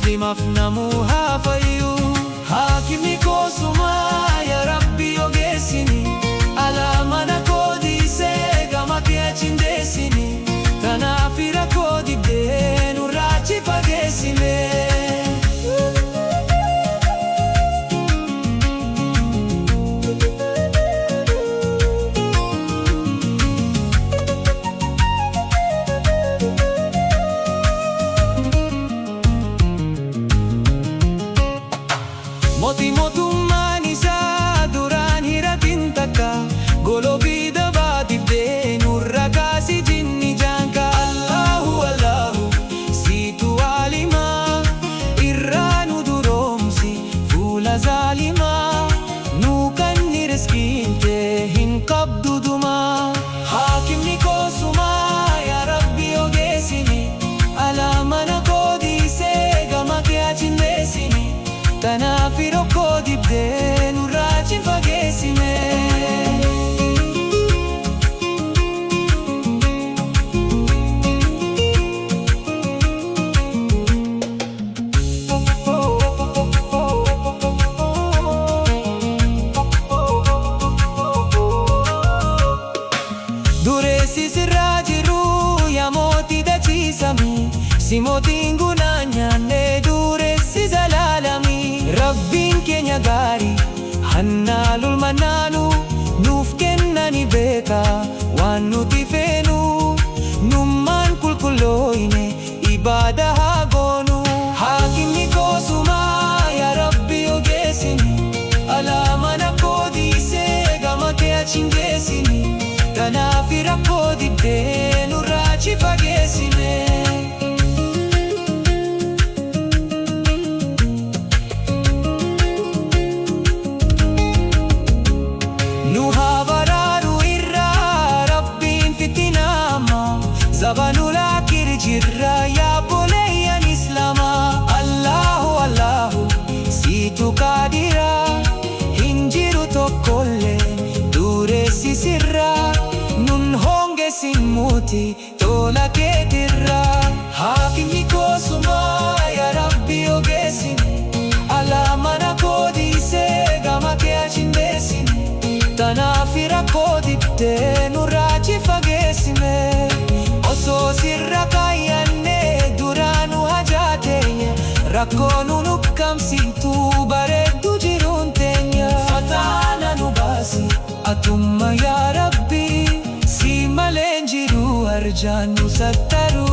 muslimaaf namuu haa fayyu. Haakimni koo sumaa yaa Rabbi ogeessini, alaa mana koo dhiisee gama kee achi hin deessini. Kanaaf rakkoo dibdee nurraa achi fageessine. Mootummaan isaa duraan hiratin takka, goloobii dabaa dibdee nurra kaasi jinni jaanka. Allahu Allahu siitu alimaa, irraa nu duroomsi fuula zaalimaa. Nu kanni riskiin ta'e hin qabdu dumaa. Haakimni koo sumaa yaa Rabbi ogeessini, alaa mana koo dhiisee gama kee achi hin deessini. Kanaaf rakkoo dibdee nurraa achi fageessine. Dureessi sirraa jiru yaa mootii dachiisami, si mootiin gunaa nyaannee dureessi zalaalami. Rabbiin keenya gaarii hannaalul mannaanu, nuuf kenna ni beeka waan nuti feenu. Nummaan qulqullooyne ibaada haa goonu. Haakimni koo sumaa yaa Rabbi ogeessini, alaa mana koo dhiisee gama kee achi hin deessini. Kanaaf rakkoo dibdee nurraa achi fageessine. Nu haa baraaru irraa Rabbiin fitinaama, zabanul aakhir jirra yaa boleeyyan Islaamaa. Allahu Allahu siitu qaadira, hin jiru tokkollee dureessi sirra. Nun hongeessin muuti tola keetirra. Haakimni koo sumaa yaa Rabbi ogeessini, alaa mana koo dhiisee gama kee achi hin deessini. Kanaaf rakkoo dibdee nurraa achi fageessine. Osoo sirra kaayyannee duraanu hajaa teenya, rakkoo nu nuqqamsiitu bareeddu jiruun teenya. Fataana nu baasi atumma yaa Rabbi, si malee hin jiru arjaan nu sattaru.